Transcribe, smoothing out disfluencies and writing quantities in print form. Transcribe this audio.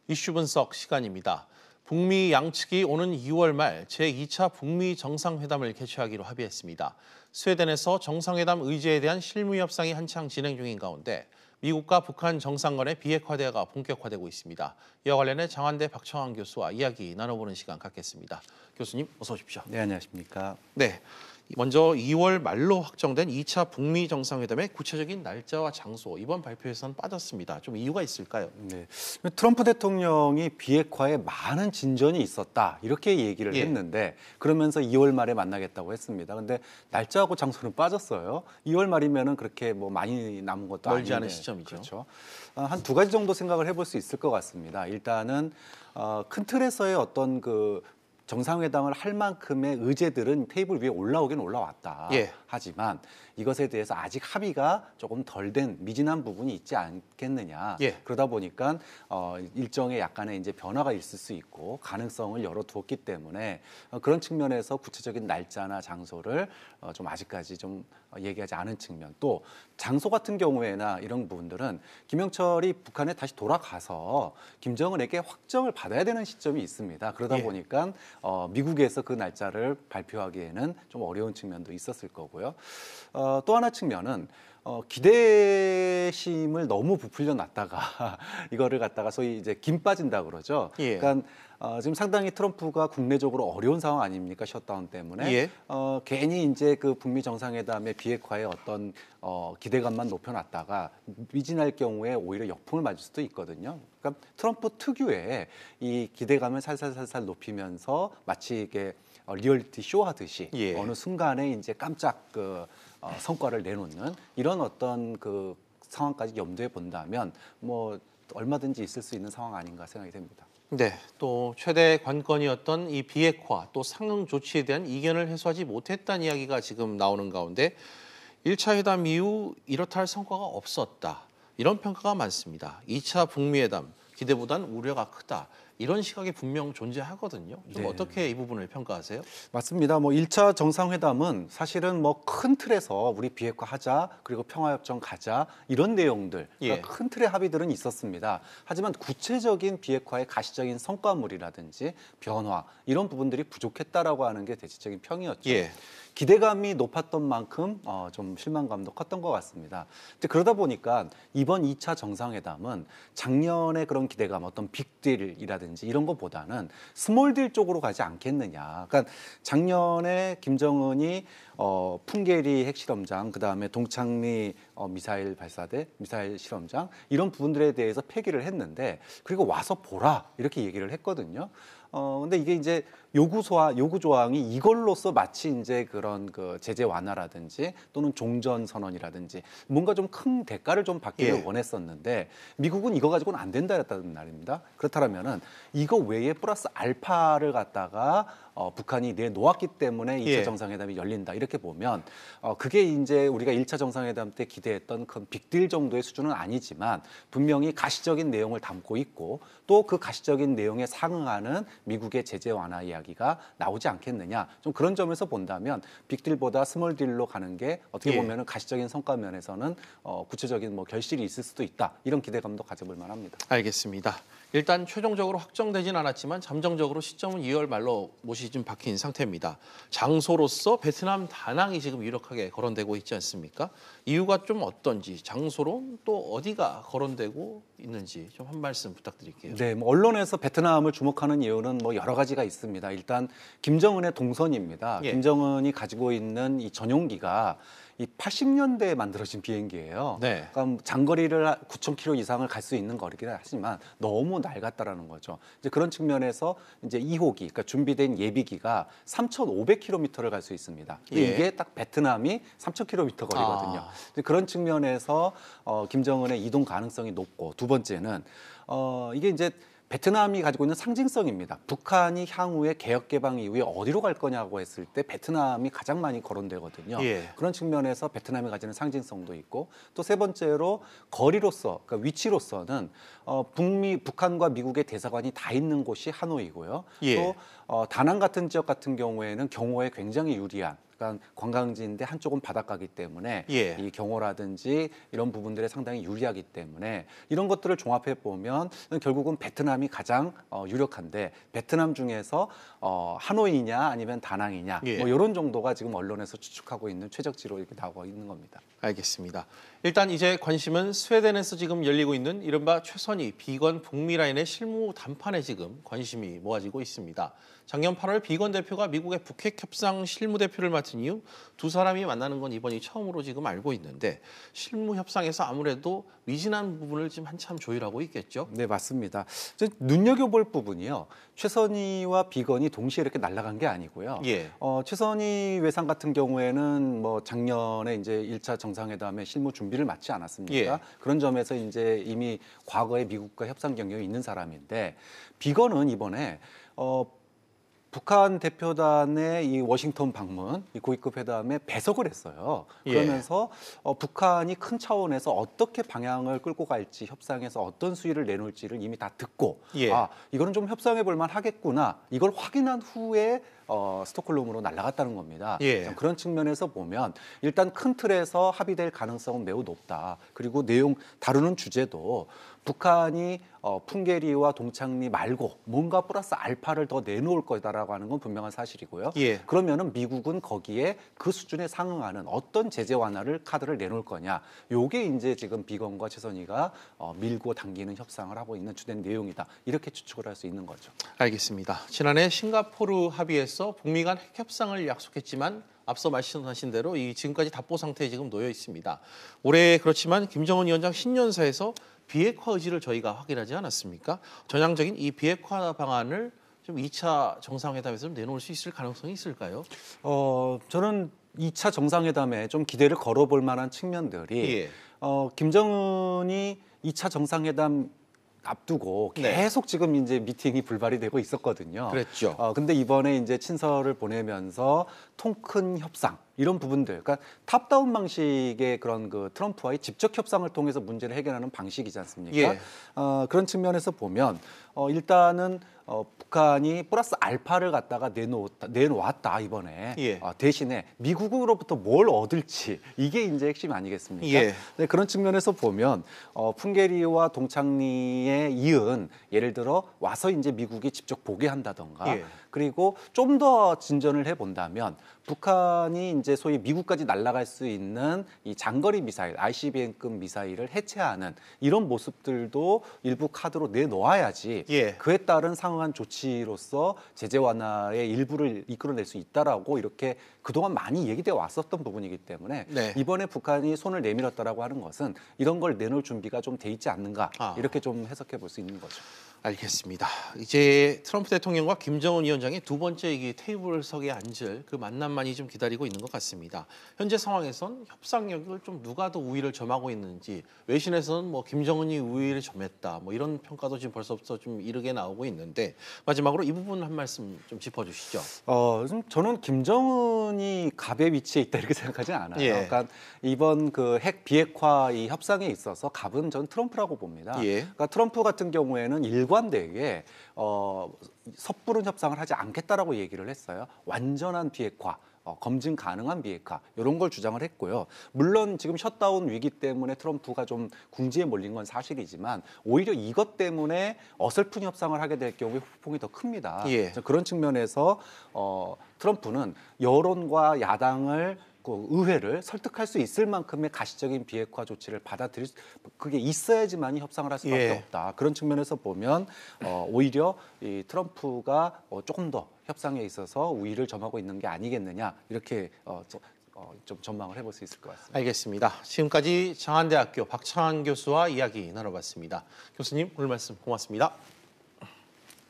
이슈 분석 시간입니다. 북미 양측이 오는 2월 말 제2차 북미 정상회담을 개최하기로 합의했습니다. 스웨덴에서 정상회담 의제에 대한 실무 협상이 한창 진행 중인 가운데 미국과 북한 정상 간의 비핵화 대화가 본격화되고 있습니다. 이와 관련해 장한대 박청환 교수와 이야기 나눠보는 시간 갖겠습니다. 교수님, 어서 오십시오. 네, 안녕하십니까. 네. 먼저 2월 말로 확정된 2차 북미 정상회담의 구체적인 날짜와 장소, 이번 발표에서는 빠졌습니다. 좀 이유가 있을까요? 네, 트럼프 대통령이 비핵화에 많은 진전이 있었다 이렇게 얘기를 했는데 그러면서 2월 말에 만나겠다고 했습니다. 근데 날짜하고 장소는 빠졌어요. 2월 말이면은 그렇게 뭐 많이 남은 것도 멀지 아닌데. 않은 시점이죠. 그렇죠. 한 두 가지 정도 생각을 해볼 수 있을 것 같습니다. 일단은 큰 틀에서의 어떤 그 정상회담을 할 만큼의 의제들은 테이블 위에 올라오긴 올라왔다. 하지만 이것에 대해서 아직 합의가 조금 덜 된 미진한 부분이 있지 않겠느냐. 그러다 보니까 일정의 약간의 이제 변화가 있을 수 있고 가능성을 열어두었기 때문에 그런 측면에서 구체적인 날짜나 장소를 좀 아직까지 좀 얘기하지 않은 측면. 또 장소 같은 경우에나 이런 부분들은 김영철이 북한에 다시 돌아가서 김정은에게 확정을 받아야 되는 시점이 있습니다. 그러다 보니까 미국에서 그 날짜를 발표하기에는 좀 어려운 측면도 있었을 거고요. 또 하나 측면은 기대심을 너무 부풀려 놨다가 이거를 갖다가 소위 이제 김 빠진다 그러죠. 그러니까 지금 상당히 트럼프가 국내적으로 어려운 상황 아닙니까? 셔다운 때문에 괜히 이제 그 북미 정상회담의 비핵화의 어떤 기대감만 높여놨다가 미진할 경우에 오히려 역풍을 맞을 수도 있거든요. 그러니까 트럼프 특유의 이 기대감을 살살살살 높이면서 마치 이게 리얼리티 쇼 하듯이 어느 순간에 이제 깜짝 성과를 내놓는 이런 어떤 그 상황까지 염두에 본다면 뭐 얼마든지 있을 수 있는 상황 아닌가 생각이 됩니다. 네, 또 최대 관건이었던 이 비핵화 또 상응 조치에 대한 이견을 해소하지 못했다는 이야기가 지금 나오는 가운데 1차 회담 이후 이렇다 할 성과가 없었다. 이런 평가가 많습니다. 2차 북미 회담 기대보단 우려가 크다. 이런 시각이 분명 존재하거든요. 좀 어떻게 이 부분을 평가하세요? 맞습니다. 뭐 1차 정상회담은 사실은 뭐 큰 틀에서 우리 비핵화하자 그리고 평화협정 가자 이런 내용들 그러니까 큰 틀의 합의들은 있었습니다. 하지만 구체적인 비핵화의 가시적인 성과물이라든지 변화 이런 부분들이 부족했다라고 하는 게 대체적인 평이었죠. 기대감이 높았던 만큼 좀 실망감도 컸던 것 같습니다. 그러다 보니까 이번 2차 정상회담은 작년에 그런 기대감, 어떤 빅딜이라든지 이런 것보다는 스몰딜 쪽으로 가지 않겠느냐. 그러니까 작년에 김정은이 풍계리 핵실험장, 그다음에 동창리 미사일 발사대, 미사일 실험장 이런 부분들에 대해서 폐기를 했는데 그리고 와서 보라 이렇게 얘기를 했거든요. 근데 이게 이제 요구 조항이 이걸로써 마치 이제 그런 그 제재 완화라든지 또는 종전 선언이라든지 뭔가 좀 큰 대가를 좀 받기를 원했었는데 미국은 이거 가지고는 안 된다였다는 말입니다. 그렇다면은 이거 외에 플러스 알파를 갖다가 북한이 내놓았기 때문에 2차 정상회담이 열린다 이렇게 보면 그게 이제 우리가 1차 정상회담 때 기대했던 그 빅딜 정도의 수준은 아니지만 분명히 가시적인 내용을 담고 있고 또 그 가시적인 내용에 상응하는 미국의 제재 완화 이야기가 나오지 않겠느냐. 좀 그런 점에서 본다면 빅딜보다 스몰딜로 가는 게 어떻게 보면은 가시적인 성과 면에서는 구체적인 뭐 결실이 있을 수도 있다. 이런 기대감도 가져볼 만합니다. 알겠습니다. 일단 최종적으로 확정되진 않았지만 잠정적으로 시점은 2월 말로 못이 좀 박힌 상태입니다. 장소로서 베트남 다낭이 지금 유력하게 거론되고 있지 않습니까? 이유가 좀 어떤지, 장소로 또 어디가 거론되고 있는지 좀 한 말씀 부탁드릴게요. 네, 뭐 언론에서 베트남을 주목하는 이유는 뭐 여러 가지가 있습니다. 일단 김정은의 동선입니다. 김정은이 가지고 있는 이 전용기가 이 80년대에 만들어진 비행기예요. 그러니까 장거리를 9,000km 이상을 갈 수 있는 거리긴 하지만 너무 낡았다라는 거죠. 이제 그런 측면에서 이제 2호기, 그러니까 준비된 예비기가 3,500km를 갈 수 있습니다. 이게 딱 베트남이 3,000km 거리거든요. 그런 측면에서 김정은의 이동 가능성이 높고 두 번째는 이게 이제 베트남이 가지고 있는 상징성입니다. 북한이 향후에 개혁 개방 이후에 어디로 갈 거냐고 했을 때 베트남이 가장 많이 거론되거든요. 그런 측면에서 베트남이 가지는 상징성도 있고 또 세 번째로 거리로서, 그러니까 위치로서는 북한과 미국의 대사관이 다 있는 곳이 하노이고요. 또 다낭 같은 지역 같은 경우에는 경호에 굉장히 유리한. 약간 관광지인데 한쪽은 바닷가기 때문에 예. 이 경호라든지 이런 부분들에 상당히 유리하기 때문에 이런 것들을 종합해 보면 결국은 베트남이 가장 유력한데 베트남 중에서 하노이냐 아니면 다낭이냐 예. 뭐 이런 정도가 지금 언론에서 추측하고 있는 최적지로 이렇게 나오고 있는 겁니다. 알겠습니다. 일단 이제 관심은 스웨덴에서 지금 열리고 있는 이른바 최선희 비건 북미 라인의 실무 담판에 지금 관심이 모아지고 있습니다. 작년 8월 비건 대표가 미국의 북핵 협상 실무 대표를 맡은 이후 두 사람이 만나는 건 이번이 처음으로 지금 알고 있는데 실무 협상에서 아무래도 미진한 부분을 지금 한참 조율하고 있겠죠? 네, 맞습니다. 눈여겨볼 부분이요. 최선희와 비건이 동시에 이렇게 날아간 게 아니고요. 예. 최선희 외상 같은 경우에는 뭐 작년에 이제 1차 정상회담의 실무 준비를 마치 않았습니까? 예. 그런 점에서 이제 이미 과거에 미국과 협상 경력이 있는 사람인데 비건은 이번에 북한 대표단의 이 워싱턴 방문, 이 고위급 회담에 배석을 했어요. 그러면서 북한이 큰 차원에서 어떻게 방향을 끌고 갈지 협상에서 어떤 수위를 내놓을지를 이미 다 듣고 예. 이거는 좀 협상해 볼 만하겠구나. 이걸 확인한 후에 스톡홀름으로 날아갔다는 겁니다. 예. 그런 측면에서 보면 일단 큰 틀에서 합의될 가능성은 매우 높다. 그리고 내용 다루는 주제도 북한이 풍계리와 동창리 말고 뭔가 플러스 알파를 더 내놓을 거다라고 하는 건 분명한 사실이고요. 예. 그러면은 미국은 거기에 그 수준에 상응하는 어떤 제재 완화를 카드를 내놓을 거냐. 요게 이제 지금 비건과 최선희가 밀고 당기는 협상을 하고 있는 주된 내용이다. 이렇게 추측을 할 수 있는 거죠. 알겠습니다. 지난해 싱가포르 합의에서 북미 간 핵 협상을 약속했지만 앞서 말씀하신 대로 이 지금까지 답보 상태에 지금 놓여 있습니다. 올해 그렇지만 김정은 위원장 신년사에서 비핵화 의지를 저희가 확인하지 않았습니까? 전향적인 이 비핵화 방안을 좀 2차 정상회담에서 좀 내놓을 수 있을 가능성이 있을까요? 저는 2차 정상회담에 좀 기대를 걸어볼 만한 측면들이 예. 김정은이 2차 정상회담 앞두고 계속 지금 이제 미팅이 불발이 되고 있었거든요. 그랬죠. 근데 이번에 이제 친서를 보내면서 통 큰 협상 이런 부분들, 그러니까 탑다운 방식의 그런 그 트럼프와의 직접 협상을 통해서 문제를 해결하는 방식이지 않습니까? 예. 그런 측면에서 보면 일단은 북한이 플러스 알파를 갖다가 내놓았다 이번에. 예. 대신에 미국으로부터 뭘 얻을지 이게 이제 핵심 아니겠습니까? 예. 네, 그런 측면에서 보면 풍계리와 동창리에 이은 예를 들어 와서 이제 미국이 직접 보게 한다던가 예. 그리고 좀 더 진전을 해본다면 북한이 이제 소위 미국까지 날아갈 수 있는 이 장거리 미사일, ICBM급 미사일을 해체하는 이런 모습들도 일부 카드로 내놓아야지 예. 그에 따른 상응한 조치로서 제재 완화의 일부를 이끌어낼 수 있다라고 이렇게 그동안 많이 얘기되어 왔었던 부분이기 때문에 네. 이번에 북한이 손을 내밀었다라고 하는 것은 이런 걸 내놓을 준비가 좀 돼 있지 않는가 이렇게 좀 해석해 볼 수 있는 거죠. 알겠습니다. 이제 트럼프 대통령과 김정은 위원장이 두 번째 이 테이블석에 앉을 그 만남만이 좀 기다리고 있는 것 같습니다. 현재 상황에선 협상력을 좀 누가 더 우위를 점하고 있는지 외신에서는 뭐 김정은이 우위를 점했다 뭐 이런 평가도 지금 벌써부터 좀 이르게 나오고 있는데 마지막으로 이 부분 한 말씀 좀 짚어주시죠. 저는 김정은이 갑의 위치에 있다 이렇게 생각하지 않아요. 예. 그러니까 이번 그 핵 비핵화 이 협상에 있어서 갑은 저는 트럼프라고 봅니다. 예. 그러니까 트럼프 같은 경우에는 일관되게 섣부른 협상을 하지 않겠다라고 얘기를 했어요. 완전한 비핵화. 검증 가능한 비핵화 이런 걸 주장을 했고요. 물론 지금 셧다운 위기 때문에 트럼프가 좀 궁지에 몰린 건 사실이지만 오히려 이것 때문에 어설픈 협상을 하게 될 경우에 후폭이 더 큽니다. 예. 그런 측면에서 트럼프는 여론과 야당을 그 의회를 설득할 수 있을 만큼의 가시적인 비핵화 조치를 받아들일 그게 있어야지만이 협상을 할 수밖에 예. 없다. 그런 측면에서 보면 오히려 이 트럼프가 조금 더 협상에 있어서 우위를 점하고 있는 게 아니겠느냐 이렇게 좀 전망을 해볼 수 있을 것 같습니다. 알겠습니다. 지금까지 장안대학교 박창환 교수와 이야기 나눠봤습니다. 교수님 오늘 말씀 고맙습니다.